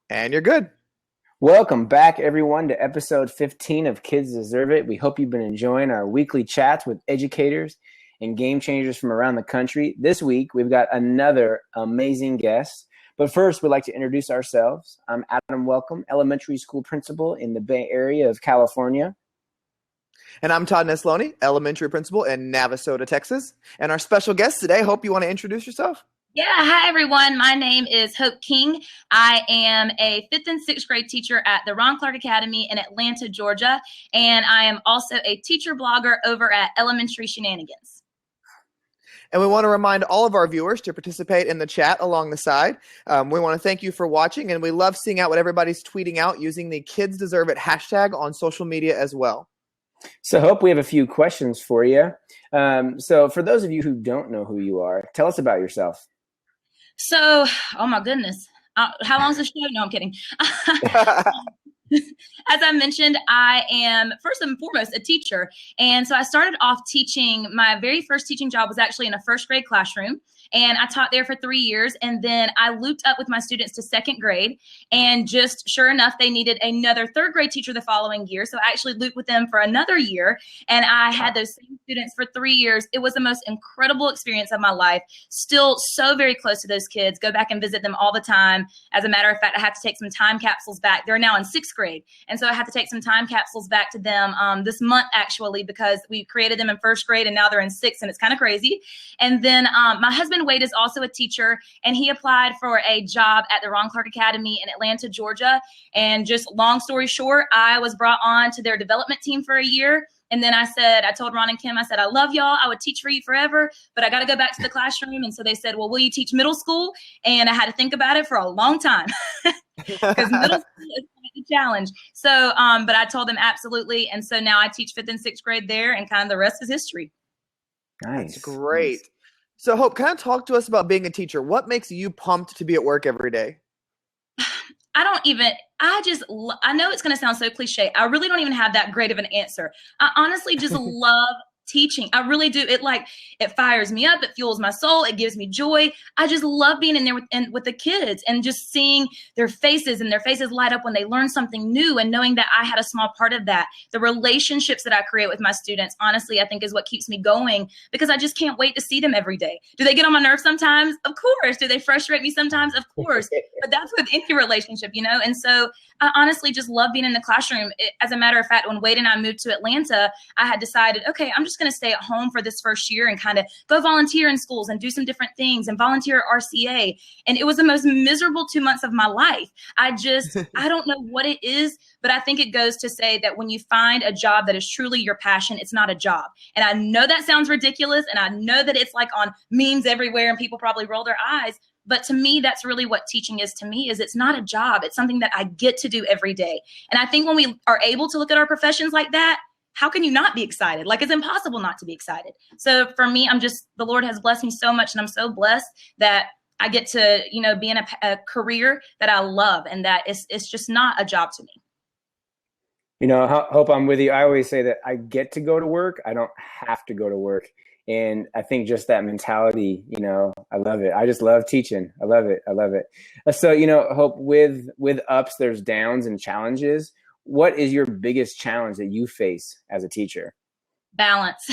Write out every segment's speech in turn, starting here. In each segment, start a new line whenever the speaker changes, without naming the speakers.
And you're good.
Welcome back, everyone, to episode 15 of Kids Deserve It. We hope you've been enjoying our weekly chats with educators and game changers from around the country. This week, we've got another amazing guest. But first, we'd like to introduce ourselves. I'm Adam Welcome, elementary school principal in the Bay Area of California.
And I'm Todd Nesloni, elementary principal in Navasota, Texas. And our special guest today, hope you want to introduce yourself.
Yeah, hi everyone. My name is Hope King. I am a 5th and 6th grade teacher at the Ron Clark Academy in Atlanta, Georgia. And I am also a teacher blogger over at Elementary Shenanigans.
And we want to remind all of our viewers to participate in the chat along the side. We want to thank you for watching, and we love seeing out what everybody's tweeting out using the Kids Deserve It hashtag on social media as well.
So, Hope, we have a few questions for you. So for those of you who don't know who you are, tell us about yourself.
So, oh my goodness. How long is the show? No, I'm kidding. As I mentioned, I am first and foremost a teacher. And so I started off teaching. My very first teaching job was actually in a 1st grade classroom. And I taught there for 3 years. And then I looped up with my students to 2nd grade. And just sure enough, they needed another 3rd grade teacher the following year. So I actually looped with them for another year. And I had those same students for 3 years. It was the most incredible experience of my life. Still so very close to those kids. Go back and visit them all the time. As a matter of fact, I have to take some time capsules back. They're now in 6th grade. And so I have to take some time capsules back to them this month, actually, because we created them in 1st grade and now they're in 6th, and it's kind of crazy. And then my husband, Wade, is also a teacher, and he applied for a job at the Ron Clark Academy in Atlanta, Georgia. And just long story short, I was brought on to their development team for a year. And then I told Ron and Kim, I said, I love y'all. I would teach for you forever, but I got to go back to the classroom. And so they said, well, will you teach middle school? And I had to think about it for a long time because middle school is quite a challenge. So, but I told them absolutely. And so now I teach 5th and 6th grade there, and kind of the rest is history.
Nice.
That's great. Nice. So Hope, kind of talk to us about being a teacher. What makes you pumped to be at work every day?
I know it's going to sound so cliche. I really don't even have that great of an answer. I honestly just love teaching. I really do. It fires me up. It fuels my soul. It gives me joy. I just love being in there with the kids and just seeing their faces, and their faces light up when they learn something new, and knowing that I had a small part of that. The relationships that I create with my students, honestly, I think is what keeps me going, because I just can't wait to see them every day. Do they get on my nerves sometimes? Of course. Do they frustrate me sometimes? Of course. But that's with any relationship, And so I honestly just love being in the classroom. As a matter of fact, when Wade and I moved to Atlanta, I had decided, okay, I'm just going to stay at home for this first year and kind of go volunteer in schools and do some different things and volunteer at RCA. And it was the most miserable 2 months of my life. I don't know what it is, but I think it goes to say that when you find a job that is truly your passion, it's not a job. And I know that sounds ridiculous, and I know that it's like on memes everywhere and people probably roll their eyes. But to me, that's really what teaching is to me, is it's not a job. It's something that I get to do every day. And I think when we are able to look at our professions like that, how can you not be excited? Like, it's impossible not to be excited. So for me, the Lord has blessed me so much, and I'm so blessed that I get to, be in a career that I love, and that it's just not a job to me.
Hope, I'm with you. I always say that I get to go to work. I don't have to go to work. And I think just that mentality, I love it. I just love teaching. I love it. So, Hope, with ups, there's downs and challenges. What is your biggest challenge that you face as a teacher?
Balance.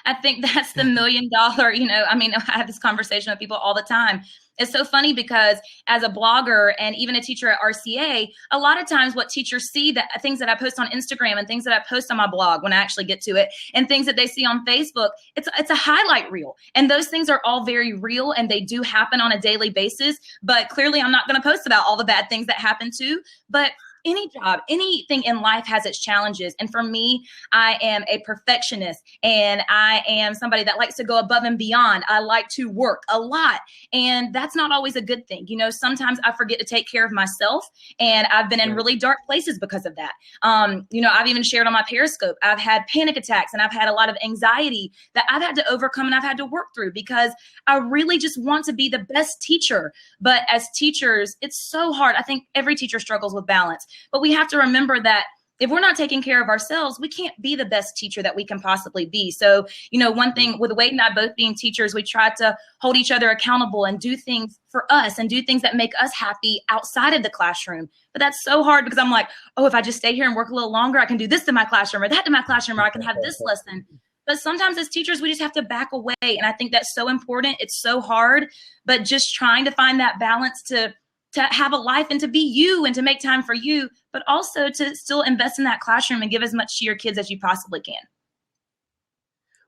I think that's the $1 million, I have this conversation with people all the time. It's so funny because as a blogger and even a teacher at RCA, a lot of times what teachers see, that things that I post on Instagram and things that I post on my blog when I actually get to it, and things that they see on Facebook, it's a highlight reel. And those things are all very real, and they do happen on a daily basis. But clearly I'm not going to post about all the bad things that happen too. But any job, anything in life has its challenges. And for me, I am a perfectionist, and I am somebody that likes to go above and beyond. I like to work a lot, and that's not always a good thing. Sometimes I forget to take care of myself, and I've been in really dark places because of that. I've even shared on my Periscope, I've had panic attacks, and I've had a lot of anxiety that I've had to overcome and I've had to work through, because I really just want to be the best teacher. But as teachers, it's so hard. I think every teacher struggles with balance. But we have to remember that if we're not taking care of ourselves, we can't be the best teacher that we can possibly be. So, one thing with Wade and I both being teachers, we try to hold each other accountable and do things for us and do things that make us happy outside of the classroom. But that's so hard because I'm like, oh, if I just stay here and work a little longer, I can do this to my classroom or that to my classroom, or I can have this lesson. But sometimes as teachers, we just have to back away. And I think that's so important. It's so hard, but just trying to find that balance to have a life and to be you and to make time for you, but also to still invest in that classroom and give as much to your kids as you possibly can.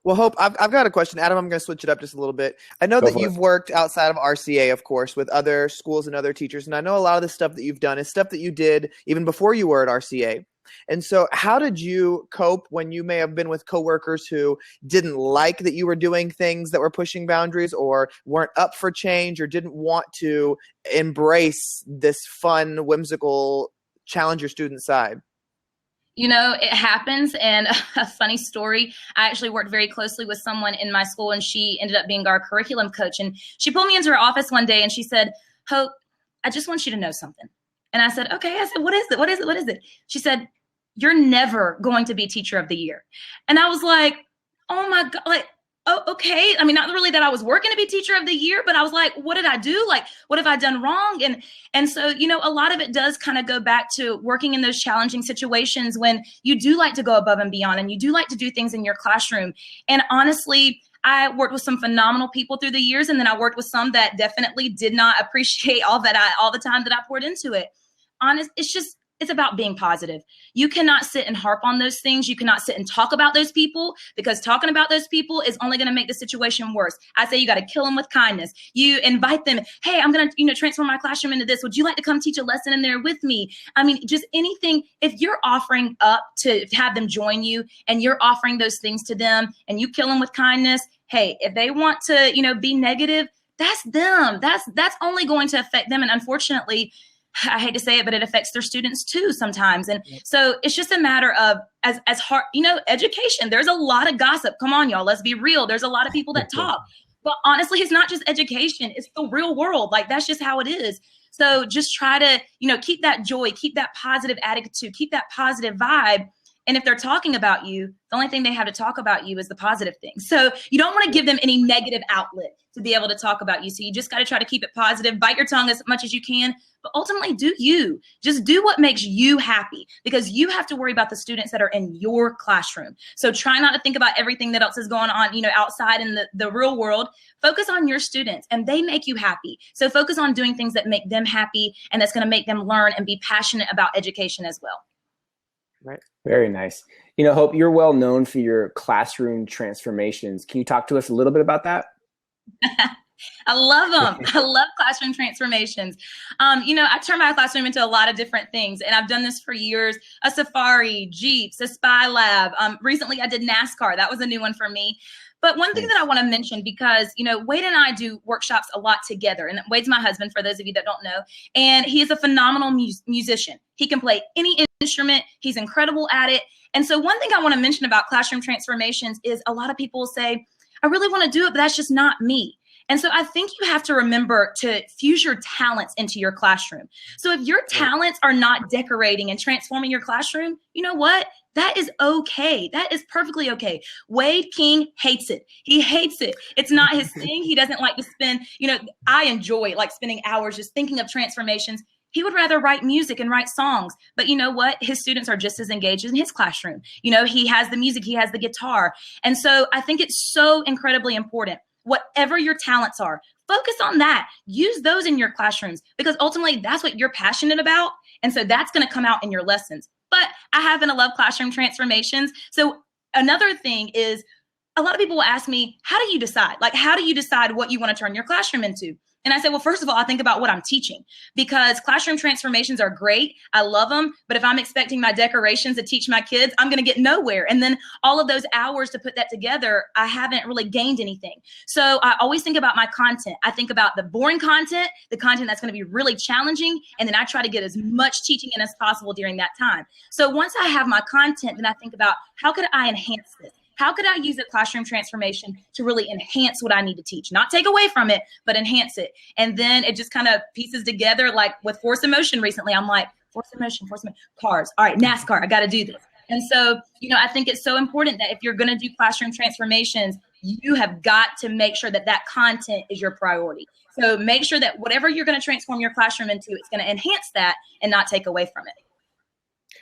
Well, Hope, I've got a question. Adam, I'm going to switch it up just a little bit. I know that you've worked outside of RCA, of course, with other schools and other teachers. And I know a lot of the stuff that you've done is stuff that you did even before you were at RCA. And so how did you cope when you may have been with coworkers who didn't like that you were doing things that were pushing boundaries or weren't up for change or didn't want to embrace this fun, whimsical, challenge your student side?
It happens. And a funny story, I actually worked very closely with someone in my school, and she ended up being our curriculum coach. And she pulled me into her office one day and she said, Hope, I just want you to know something. And I said, okay. I said, what is it? What is it? What is it? She said, you're never going to be teacher of the year. And I was like, oh my God, like, oh, okay. I mean, not really that I was working to be teacher of the year, but I was like, what did I do? Like, what have I done wrong? And so, a lot of it does kind of go back to working in those challenging situations when you do like to go above and beyond and you do like to do things in your classroom. And honestly, I worked with some phenomenal people through the years. And then I worked with some that definitely did not appreciate all the time that I poured into it. It's about being positive. You cannot sit and harp on those things. You cannot sit and talk about those people, because talking about those people is only going to make the situation worse. I say you got to kill them with kindness. You invite them. Hey, I'm going to, transform my classroom into this. Would you like to come teach a lesson in there with me? I mean, just anything. If you're offering up to have them join you and you're offering those things to them and you kill them with kindness, hey, if they want to, be negative, that's them. That's only going to affect them. And unfortunately, I hate to say it, but it affects their students too sometimes. And so it's just a matter of as hard, education. There's a lot of gossip. Come on, y'all. Let's be real. There's a lot of people that talk. But honestly, it's not just education. It's the real world. Like, that's just how it is. So just try to, keep that joy, keep that positive attitude, keep that positive vibe. And if they're talking about you, the only thing they have to talk about you is the positive thing. So you don't want to give them any negative outlet to be able to talk about you. So you just got to try to keep it positive, bite your tongue as much as you can, but ultimately do you. Just do what makes you happy, because you have to worry about the students that are in your classroom. So try not to think about everything that else is going on, outside in the real world. Focus on your students, and they make you happy. So focus on doing things that make them happy and that's going to make them learn and be passionate about education as well.
Right.
Very nice. Hope, you're well known for your classroom transformations. Can you talk to us a little bit about that?
I love them. I love classroom transformations. I turn my classroom into a lot of different things, and I've done this for years. A safari, Jeeps, a spy lab. Recently I did NASCAR. That was a new one for me. But one thing that I want to mention, because, Wade and I do workshops a lot together. And Wade's my husband, for those of you that don't know. And he is a phenomenal musician. He can play any instrument. He's incredible at it. And so one thing I want to mention about classroom transformations is a lot of people say, I really want to do it, but that's just not me. And so I think you have to remember to fuse your talents into your classroom. So if your talents are not decorating and transforming your classroom, you know what? That is okay. That is perfectly okay. Wade King hates it. He hates it. It's not his thing. He doesn't like to spend, I enjoy like spending hours just thinking of transformations. He would rather write music and write songs. But you know what? His students are just as engaged in his classroom. He has the music, he has the guitar. And so I think it's so incredibly important. Whatever your talents are, focus on that. Use those in your classrooms, because ultimately that's what you're passionate about. And so that's going to come out in your lessons. But I happen to love classroom transformations. So another thing is, a lot of people will ask me, how do you decide? Like, how do you decide what you want to turn your classroom into? And I say, well, first of all, I think about what I'm teaching, because classroom transformations are great. I love them. But if I'm expecting my decorations to teach my kids, I'm going to get nowhere. And then all of those hours to put that together, I haven't really gained anything. So I always think about my content. I think about the boring content, the content that's going to be really challenging. And then I try to get as much teaching in as possible during that time. So once I have my content, then I think about, how could I enhance this? How could I use a classroom transformation to really enhance what I need to teach? Not take away from it, but enhance it. And then it just kind of pieces together, like with Force in Motion recently. I'm like, force of motion, cars. All right, NASCAR, I got to do this. And so, I think it's so important that if you're going to do classroom transformations, you have got to make sure that that content is your priority. So make sure that whatever you're going to transform your classroom into, it's going to enhance that and not take away from it.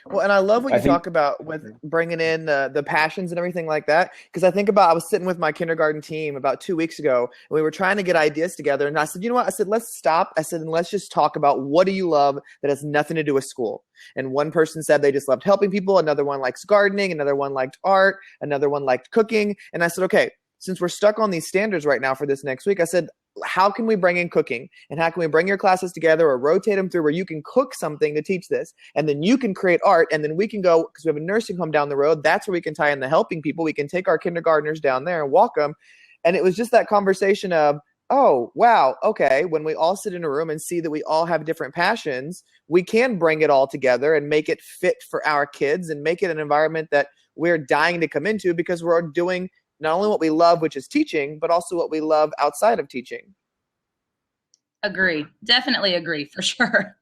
Well, and I love what you talk about with bringing in the passions and everything like that. Because I was sitting with my kindergarten team about 2 weeks ago, and we were trying to get ideas together. And I said, you know what? I said, let's stop. I said, and let's just talk about what do you love that has nothing to do with school. And one person said they just loved helping people. Another one likes gardening. Another one liked art. Another one liked cooking. And I said, okay, since we're stuck on these standards right now for this next week, I said, how can we bring in cooking, and how can we bring your classes together or rotate them through where you can cook something to teach this, and then you can create art, and then we can go, because we have a nursing home down the road, that's where we can tie in the helping people. We can take our kindergartners down there and walk them. And it was just that conversation of, oh, wow, okay, when we all sit in a room and see that we all have different passions, we can bring it all together and make it fit for our kids and make it an environment that we're dying to come into, because we're doing not only what we love, which is teaching, but also what we love outside of teaching.
Agree. Definitely agree, for sure.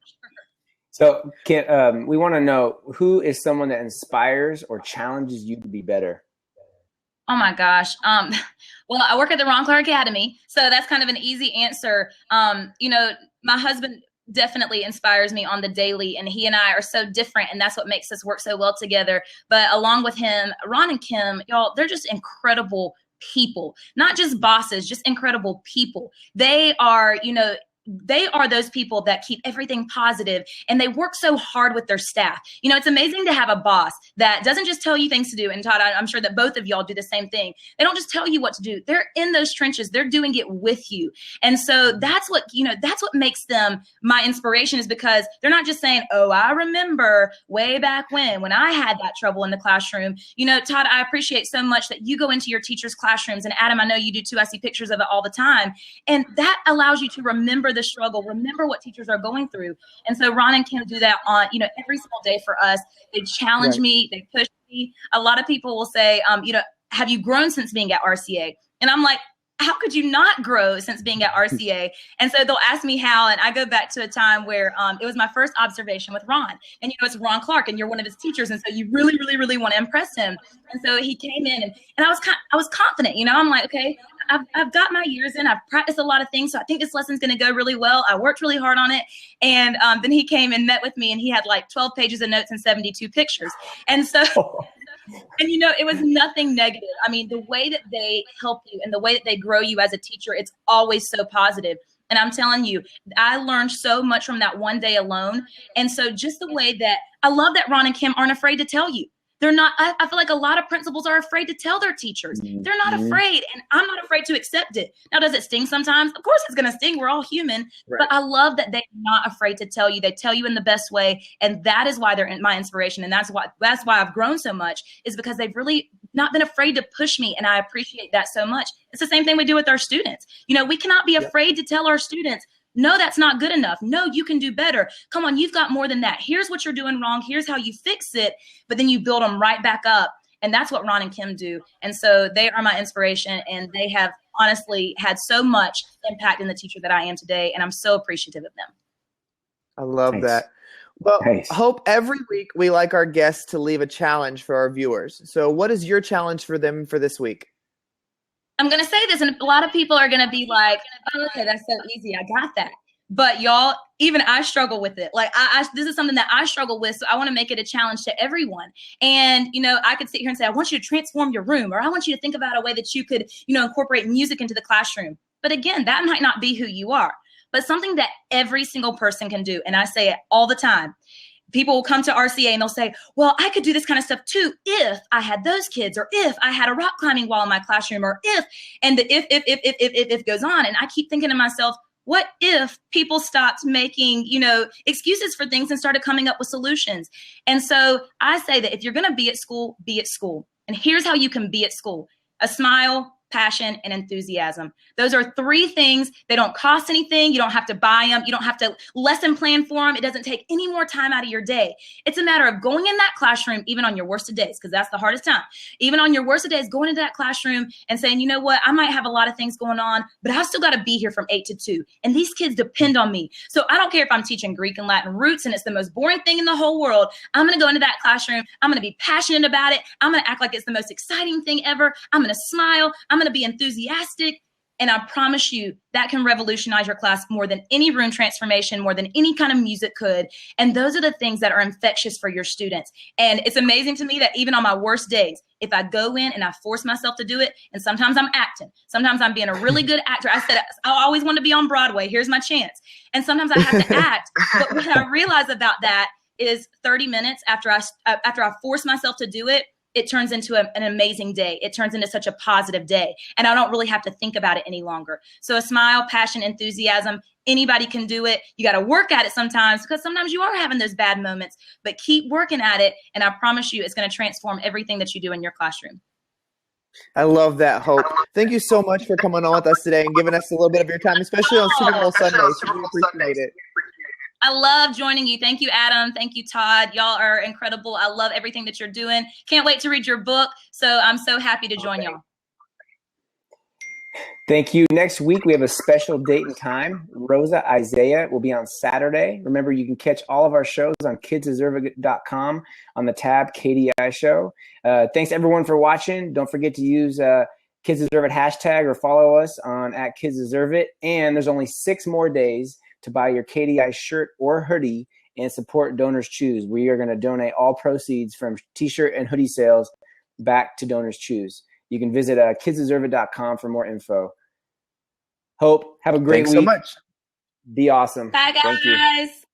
So we want to know, who is someone that inspires or challenges you to be better?
Oh my gosh. Well, I work at the Ron Clark Academy, so that's kind of an easy answer. My husband definitely inspires me on the daily, and he and I are so different, and that's what makes us work so well together. But along with him, Ron and Kim, y'all, they're just incredible people, not just bosses, just incredible people. They are those people that keep everything positive, and they work so hard with their staff. It's amazing to have a boss that doesn't just tell you things to do. And Todd, I'm sure that both of y'all do the same thing. They don't just tell you what to do. They're in those trenches. They're doing it with you. And so that's what makes them my inspiration, is because they're not just saying, oh, I remember way back when I had that trouble in the classroom. Todd, I appreciate so much that you go into your teachers' classrooms, and Adam, I know you do too. I see pictures of it all the time. And that allows you to remember the struggle, remember what teachers are going through. And so Ron and Kim do that on, every single day for us. They challenge me, they push me. A lot of people will say, have you grown since being at RCA? And I'm like, how could you not grow since being at RCA? And so they'll ask me how, and I go back to a time where it was my first observation with Ron. And it's Ron Clark, and you're one of his teachers, and so you really, really, really want to impress him. And so he came in, and I was confident. I'm like, okay, I've got my years in. I've practiced a lot of things, so I think this lesson's going to go really well. I worked really hard on it. And then he came and met with me, and he had like 12 pages of notes and 72 pictures. And so, and it was nothing negative. I mean, the way that they help you and the way that they grow you as a teacher, it's always so positive. And I'm telling you, I learned so much from that one day alone. And so just the way that I love that Ron and Kim aren't afraid to tell you. They're not, I feel like a lot of principals are afraid to tell their teachers. They're not afraid, and I'm not afraid to accept it. Now, does it sting sometimes? Of course it's going to sting. We're all human. Right. But I love that they're not afraid to tell you. They tell you in the best way, and that is why they're my inspiration, and that's why I've grown so much, is because they've really not been afraid to push me, and I appreciate that so much. It's the same thing we do with our students. We cannot be afraid to tell our students, no, that's not good enough. No, you can do better. Come on, you've got more than that. Here's what you're doing wrong. Here's how you fix it. But then you build them right back up. And that's what Ron and Kim do. And so they are my inspiration, and they have honestly had so much impact in the teacher that I am today. And I'm so appreciative of them.
I love that. Well, Hope, every week we like our guests to leave a challenge for our viewers. So what is your challenge for them for this week?
I'm going to say this, and a lot of people are going to be like, oh, okay, that's so easy. I got that. But y'all, even I struggle with it. Like this is something that I struggle with. So I want to make it a challenge to everyone. And, I could sit here and say, I want you to transform your room, or I want you to think about a way that you could, incorporate music into the classroom. But again, that might not be who you are, but something that every single person can do. And I say it all the time. People will come to RCA and they'll say, well, I could do this kind of stuff too if I had those kids, or if I had a rock climbing wall in my classroom, or if, and the if goes on. And I keep thinking to myself, what if people stopped making, excuses for things and started coming up with solutions? And so I say that if you're going to be at school, be at school. And here's how you can be at school: a smile, passion, and enthusiasm. Those are 3 things. They don't cost anything. You don't have to buy them. You don't have to lesson plan for them. It doesn't take any more time out of your day. It's a matter of going in that classroom, even on your worst of days, because that's the hardest time. Even on your worst of days, going into that classroom and saying, you know what, I might have a lot of things going on, but I've still got to be here from 8 to 2. And these kids depend on me. So I don't care if I'm teaching Greek and Latin roots and it's the most boring thing in the whole world. I'm going to go into that classroom. I'm going to be passionate about it. I'm going to act like it's the most exciting thing ever. I'm going to smile. I'm going to be enthusiastic. And I promise you that can revolutionize your class more than any room transformation, more than any kind of music could. And those are the things that are infectious for your students. And it's amazing to me that even on my worst days, if I go in and I force myself to do it, and sometimes I'm acting, sometimes I'm being a really good actor. I said, I always want to be on Broadway. Here's my chance. And sometimes I have to act. But what I realize about that is 30 minutes after I force myself to do it, it turns into an amazing day. It turns into such a positive day. And I don't really have to think about it any longer. So a smile, passion, enthusiasm, anybody can do it. You got to work at it sometimes because sometimes you are having those bad moments, but keep working at it. And I promise you, it's going to transform everything that you do in your classroom.
I love that, Hope. Thank you so much for coming on with us today and giving us a little bit of your time, especially on Super Bowl Sundays. We appreciate it.
I love joining you. Thank you, Adam. Thank you, Todd. Y'all are incredible. I love everything that you're doing. Can't wait to read your book. So I'm so happy to join y'all.
Thank you. Next week, we have a special date and time. Rosa Isaiah will be on Saturday. Remember, you can catch all of our shows on kidsdeserveit.com on the tab KDI Show. Thanks, everyone, for watching. Don't forget to use Kids Deserve It hashtag or follow us on @KidsDeserveIt. And there's only 6 more days to buy your KDI shirt or hoodie and support Donors Choose. We are going to donate all proceeds from t-shirt and hoodie sales back to Donors Choose. You can visit kidsdeserveit.com for more info. Hope, have a great week.
Thanks so much.
Be awesome.
Bye, guys.
Thank you.